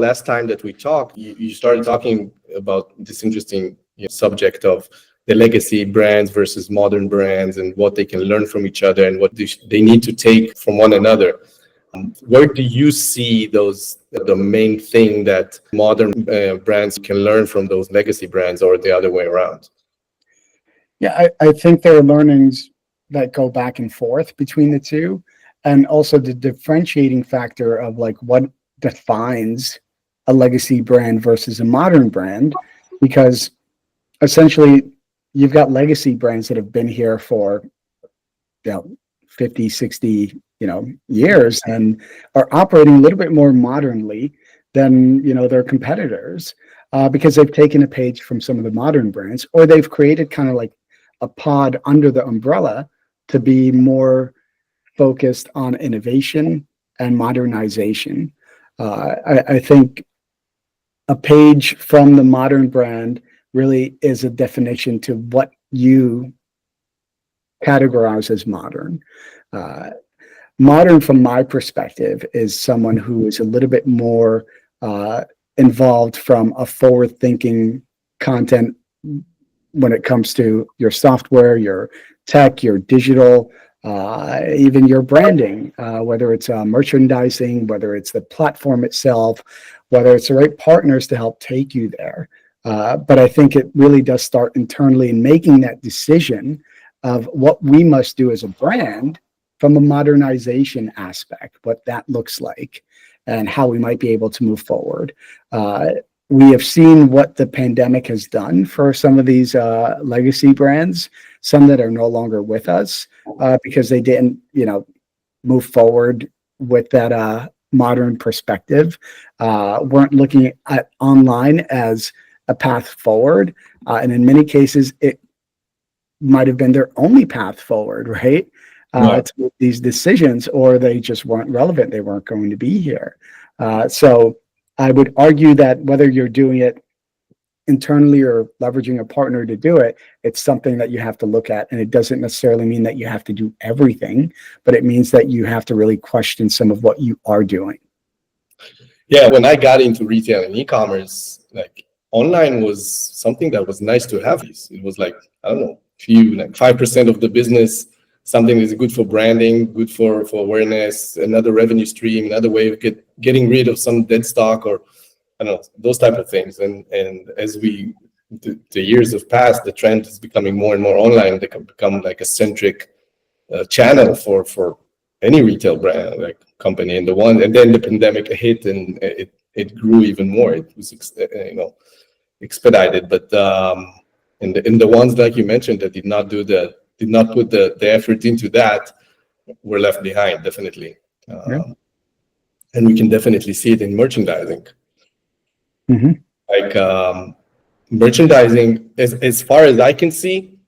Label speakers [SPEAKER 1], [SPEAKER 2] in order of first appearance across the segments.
[SPEAKER 1] last time that we talked, you started talking about this interesting subject of the legacy brands versus modern brands and what they can learn from each other and what they need to take from one another. Where do you see the main thing that modern brands can learn from those legacy brands, or the other way around?
[SPEAKER 2] Yeah, I think there are learnings that go back and forth between the two, and also the differentiating factor of like what defines a legacy brand versus a modern brand, because essentially you've got legacy brands that have been here for 50, 60 years and are operating a little bit more modernly than their competitors, because they've taken a page from some of the modern brands, or they've created kind of like a pod under the umbrella to be more focused on innovation and modernization. I think a page from the modern brand really is a definition to what you categorize as modern. Modern, from my perspective, is someone who is a little bit more involved from a forward-thinking content when it comes to your software, your tech, your digital, even your branding, whether it's merchandising, whether it's the platform itself, whether it's the right partners to help take you there. But I think it really does start internally in making that decision of what we must do as a brand from a modernization aspect, what that looks like, and how we might be able to move forward. We have seen what the pandemic has done for some of these legacy brands, some that are no longer with us because they didn't, move forward with that modern perspective, weren't looking at online as a path forward. And in many cases, it might have been their only path forward, right? To make these decisions, or they just weren't relevant. They weren't going to be here. So I would argue that whether you're doing it internally or leveraging a partner to do it, it's something that you have to look at. And it doesn't necessarily mean that you have to do everything, but it means that you have to really question some of what you are doing.
[SPEAKER 1] Yeah, when I got into retail and e-commerce, like online was something that was nice to have. It was like, I don't know, 5% of the business, something that's good for branding, good for awareness, another revenue stream, another way of getting rid of some dead stock, or I don't know, those type of things. And as the years have passed, the trend is becoming more and more online. They can become like a centric channel for any retail brand, like company. And then the pandemic hit, and it grew even more. It was expedited. But in the ones like you mentioned that did not put the effort into that, were left behind, definitely. And we can definitely see it in merchandising.
[SPEAKER 2] Mm-hmm.
[SPEAKER 1] Like merchandising, as far as I can see,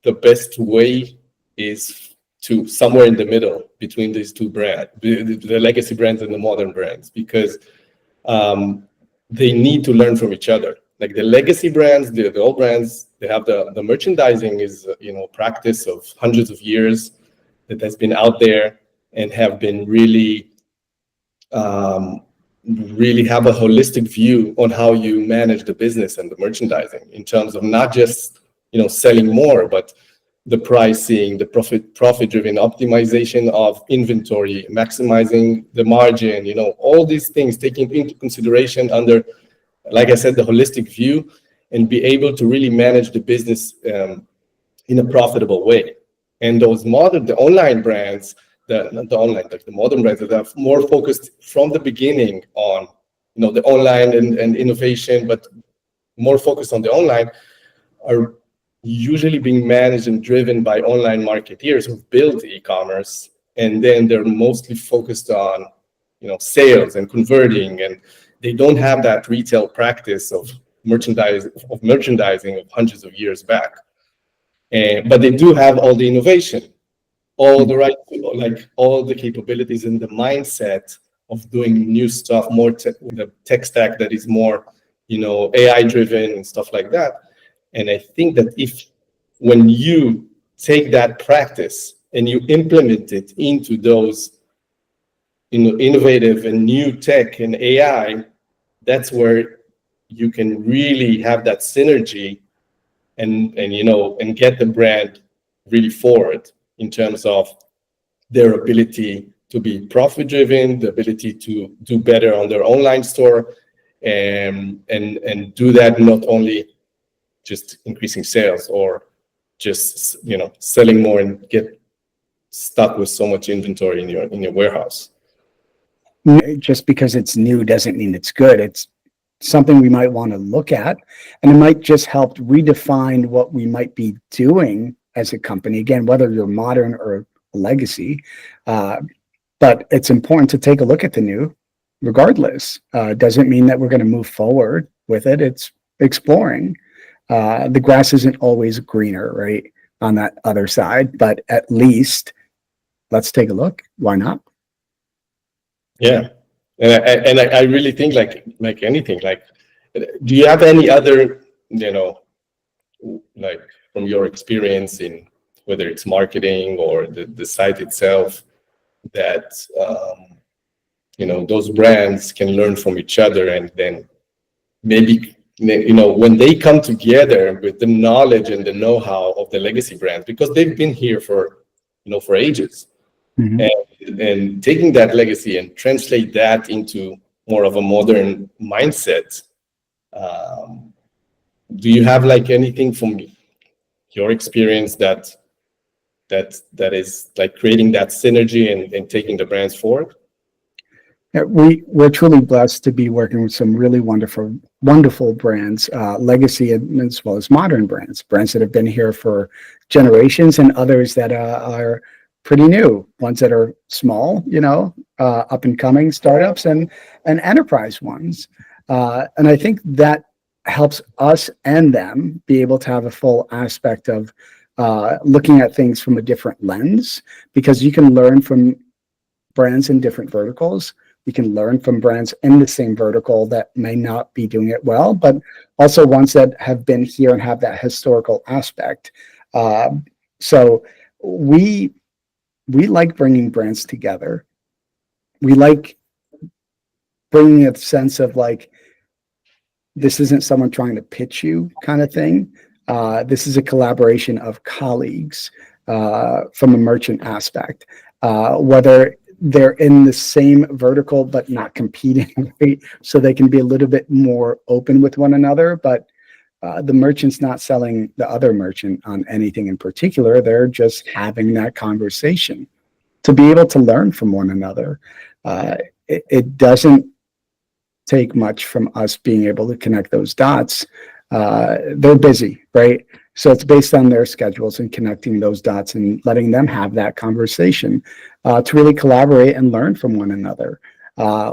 [SPEAKER 1] the best way is to somewhere in the middle between these two brands, the legacy brands and the modern brands, because they need to learn from each other. Like the legacy brands, the old brands, they have the merchandising is practice of hundreds of years that has been out there and have been really have a holistic view on how you manage the business and the merchandising in terms of not just selling more, but the pricing, the profit-driven optimization of inventory, maximizing the margin, all these things taking into consideration under, like I said, the holistic view, and be able to really manage the business in a profitable way. And those the online brands, the modern brands that are more focused from the beginning on, the online and innovation, but more focused on the online, are usually being managed and driven by online marketeers who've built e-commerce, and then they're mostly focused on, sales and converting, and they don't have that retail practice of merchandising of hundreds of years back. But they do have all the innovation, all the right, like all the capabilities and the mindset of doing new stuff, more with a tech stack that is more, AI driven and stuff like that. And I think that when you take that practice and you implement it into those, innovative and new tech and AI, that's where you can really have that synergy and get the brand really forward in terms of their ability to be profit driven, the ability to do better on their online store, and do that not only just increasing sales or just selling more and get stuck with so much inventory in your warehouse.
[SPEAKER 2] Just because it's new doesn't mean it's good. It's something we might want to look at, and it might just help redefine what we might be doing as a company. Again, whether you're modern or legacy, but it's important to take a look at the new regardless. Doesn't mean that we're going to move forward with it. It's exploring. The grass isn't always greener, right, on that other side, but at least let's take a look. Why not?
[SPEAKER 1] Yeah. And I really think like anything, like, do you have any other, like from your experience in whether it's marketing or the site itself, that, those brands can learn from each other, and then maybe, when they come together with the knowledge and the know-how of the legacy brands, because they've been here for ages. Mm-hmm. And taking that legacy and translate that into more of a modern mindset. Do you have like anything from your experience that is like creating that synergy and taking the brands forward?
[SPEAKER 2] Yeah, we're truly blessed to be working with some really wonderful brands, legacy as well as modern brands that have been here for generations, and others that are pretty new, ones that are small, up and coming startups, and enterprise ones. And I think that helps us and them be able to have a full aspect of looking at things from a different lens, because you can learn from brands in different verticals. You can learn from brands in the same vertical that may not be doing it well, but also ones that have been here and have that historical aspect. So we like bringing brands together. We like bringing a sense of like, this isn't someone trying to pitch you kind of thing. This is a collaboration of colleagues from a merchant aspect, whether they're in the same vertical but not competing, right? So they can be a little bit more open with one another, but the merchant's not selling the other merchant on anything in particular. They're just having that conversation to be able to learn from one another. It doesn't take much from us being able to connect those dots. They're busy, right? So it's based on their schedules and connecting those dots and letting them have that conversation to really collaborate and learn from one another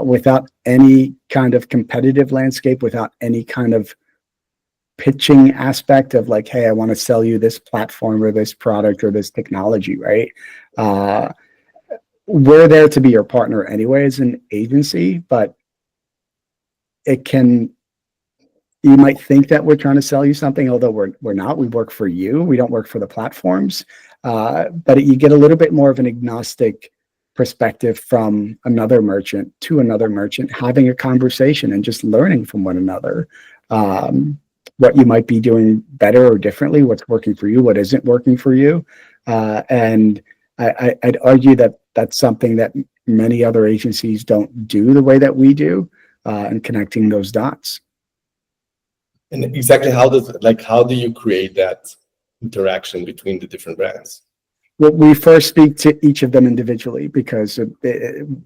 [SPEAKER 2] without any kind of competitive landscape, without any kind of pitching aspect of like, hey, I want to sell you this platform or this product or this technology, right? We're there to be your partner anyway as an agency, but you might think that we're trying to sell you something, although we're not. We work for you. We don't work for the platforms. But you get a little bit more of an agnostic perspective from another merchant to another merchant, having a conversation and just learning from one another. What you might be doing better or differently, what's working for you, what isn't working for you. And I'd argue that that's something that many other agencies don't do the way that we do, and connecting those dots.
[SPEAKER 1] And exactly how do you create that interaction between the different brands?
[SPEAKER 2] Well, we first speak to each of them individually, because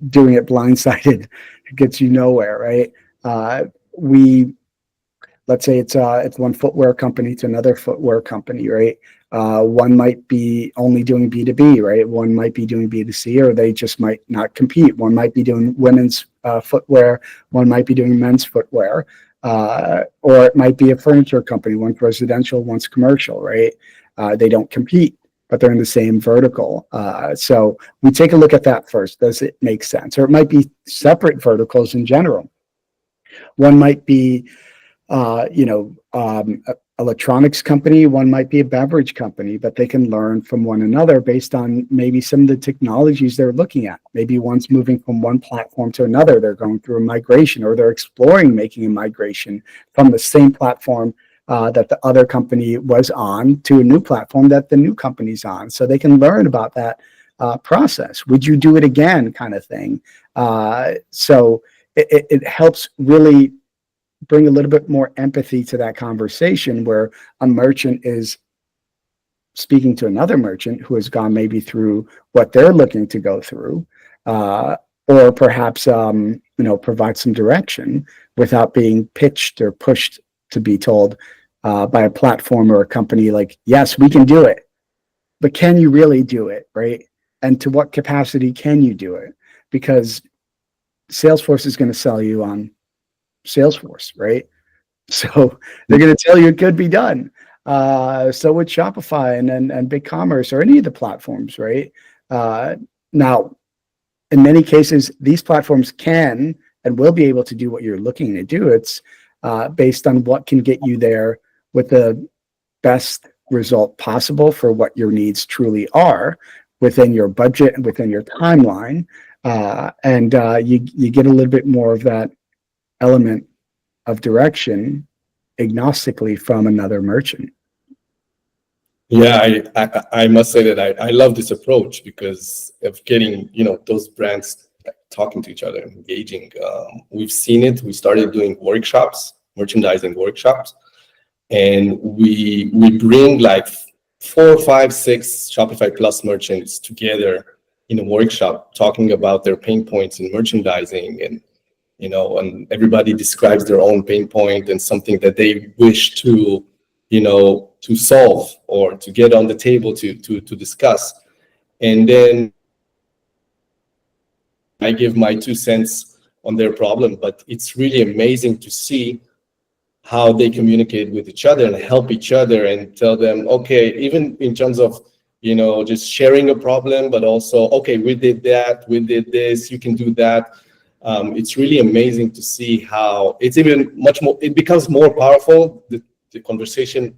[SPEAKER 2] doing it blindsided gets you nowhere, right? Let's say it's one footwear company to another footwear company, right? One might be only doing B2B, right? One might be doing B2C, or they just might not compete. One might be doing women's footwear. One might be doing men's footwear. Or it might be a furniture company. One's residential, one's commercial, right? They don't compete, but they're in the same vertical. So we take a look at that first. Does it make sense? Or it might be separate verticals in general. One might be, a electronics company, one might be a beverage company, but they can learn from one another based on maybe some of the technologies they're looking at. Maybe one's moving from one platform to another. They're going through a migration, or they're exploring making a migration from the same platform that the other company was on to a new platform that the new company's on. So they can learn about that process. Would you do it again, kind of thing. So it helps really bring a little bit more empathy to that conversation, where a merchant is speaking to another merchant who has gone maybe through what they're looking to go through, or perhaps provide some direction without being pitched or pushed to be told by a platform or a company like, yes, we can do it, but can you really do it, right? And to what capacity can you do it? Because Salesforce is going to sell you on Salesforce, right? So they're going to tell you it could be done. So with Shopify and BigCommerce or any of the platforms, right? Now, in many cases, these platforms can and will be able to do what you're looking to do. It's based on what can get you there with the best result possible for what your needs truly are within your budget and within your timeline. And you get a little bit more of that element of direction agnostically from another merchant.
[SPEAKER 1] Yeah, I must say that I love this approach because of getting, those brands talking to each other, engaging. We've seen it. We started doing workshops, merchandising workshops, and we bring like 4, 5, 6 Shopify Plus merchants together in a workshop talking about their pain points in merchandising, and and everybody describes their own pain point and something that they wish to to solve or to get on the table to discuss. And then I give my 2 cents on their problem, but it's really amazing to see how they communicate with each other and help each other and tell them, okay, even in terms of, just sharing a problem, but also, okay, we did that, we did this, you can do that. It's really amazing to see how it's even much more, it becomes more powerful, the conversation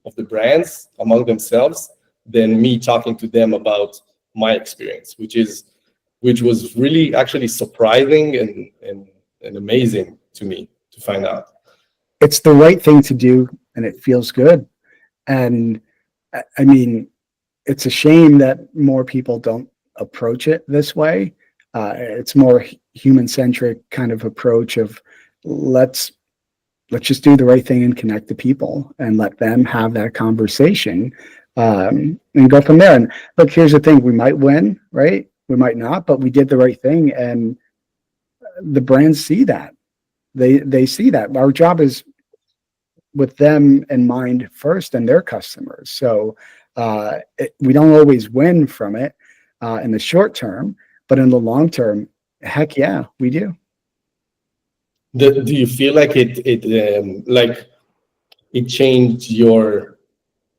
[SPEAKER 1] of the brands among themselves, than me talking to them about my experience, which was really actually surprising and amazing to me to find out.
[SPEAKER 2] It's the right thing to do, and it feels good. And I mean, it's a shame that more people don't approach it this way. It's more human-centric kind of approach of let's just do the right thing and connect the people and let them have that conversation, and go from there. And look, here's the thing: we might win, right? We might not, but we did the right thing, and the brands see that. They see that. Our job is with them in mind first and their customers. So we don't always win from it in the short term, but in the long term, heck yeah, we do.
[SPEAKER 1] Do you feel like it changed your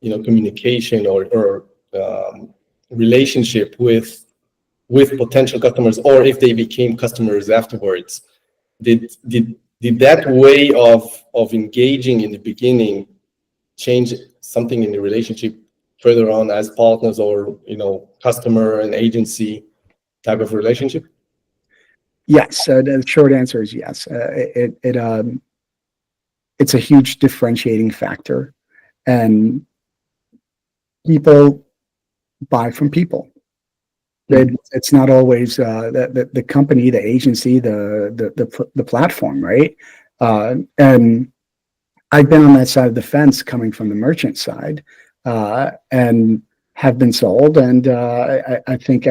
[SPEAKER 1] communication or relationship with potential customers, or if they became customers afterwards? Did that way of engaging in the beginning change something in the relationship further on as partners, or customer and agency type of relationship?
[SPEAKER 2] Yes, the short answer is yes. It's a huge differentiating factor, and people buy from people. It's not always the company, the agency, the platform, right? And I've been on that side of the fence, coming from the merchant side, and have been sold. And I think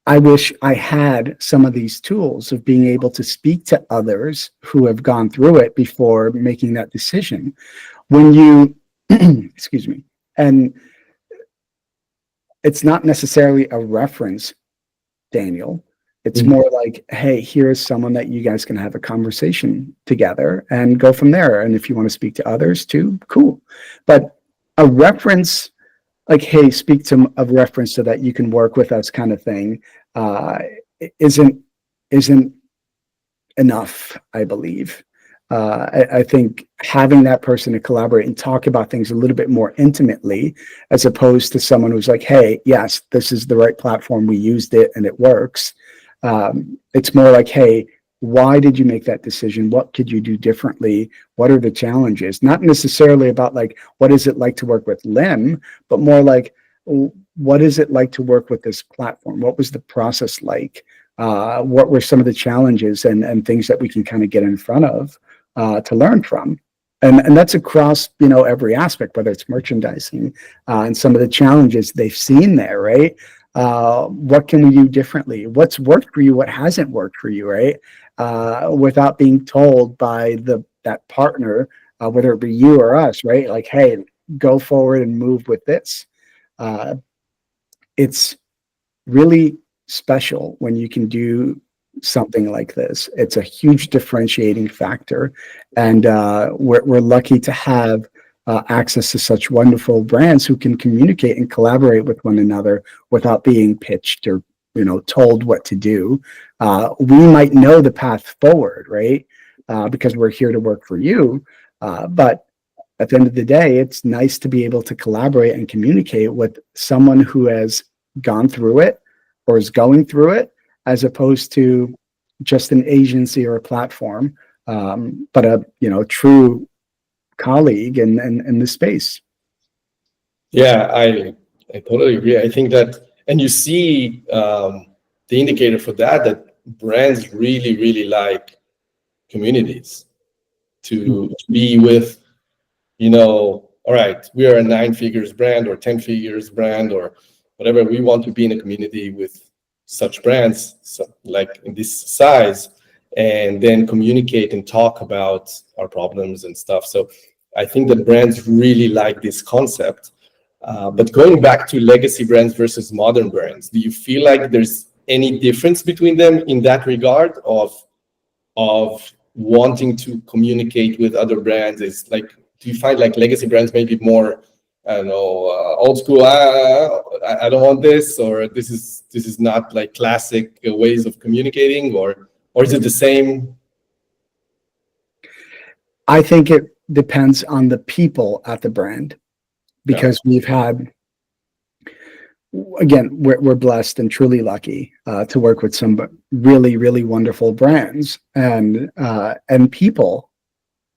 [SPEAKER 2] I wish I had some of these tools of being able to speak to others who have gone through it before making that decision. When you, excuse me, and it's not necessarily a reference, Daniel. It's more like, hey, here's someone that you guys can have a conversation together and go from there. And if you want to speak to others too, cool. But a reference, like, hey, speak to a reference so that you can work with us, kind of thing, isn't enough, I believe. I think having that person to collaborate and talk about things a little bit more intimately, as opposed to someone who's like, hey, yes, this is the right platform. We used it and it works. It's more like, hey, why did you make that decision? What could you do differently? What are the challenges? Not necessarily about like, what is it like to work with Lim, but more like, what is it like to work with this platform? What was the process like? What were some of the challenges and things that we can kind of get in front of to learn from? And that's across, every aspect, whether it's merchandising and some of the challenges they've seen there, right? What can we do differently? What's worked for you? What hasn't worked for you, right? Without being told by that partner, whether it be you or us, right? Like, hey, go forward and move with this. It's really special when you can do something like this. It's a huge differentiating factor, and we're lucky to have access to such wonderful brands who can communicate and collaborate with one another without being pitched or told what to do. We might know the path forward, right? Because we're here to work for you, but at the end of the day, it's nice to be able to collaborate and communicate with someone who has gone through it or is going through it, as opposed to just an agency or a platform, but a true colleague in the space.
[SPEAKER 1] Yeah, I totally agree. I think that, and you see the indicator for that brands really, really like communities to be with, all right, we are a 9 figures brand or 10 figures brand or whatever. We want to be in a community with such brands, like in this size, and then communicate and talk about our problems and stuff. So I think that brands really like this concept. But going back to legacy brands versus modern brands, do you feel like there's any difference between them in that regard of wanting to communicate with other brands? Is like, do you find like legacy brands maybe more, I don't know, old school? I don't want this, or this is not like classic ways of communicating, or is it the same?
[SPEAKER 2] I think it depends on the people at the brand, because we've had, again, we're blessed and truly lucky to work with some really, really wonderful brands and people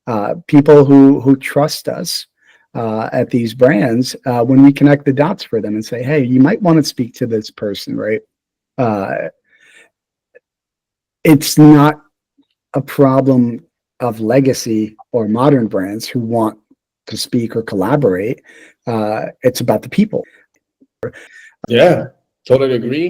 [SPEAKER 2] who trust us at these brands when we connect the dots for them and say, hey, you might want to speak to this person, right? It's not a problem of legacy or modern brands who want to speak or collaborate. It's about the people.
[SPEAKER 1] Yeah, totally agree.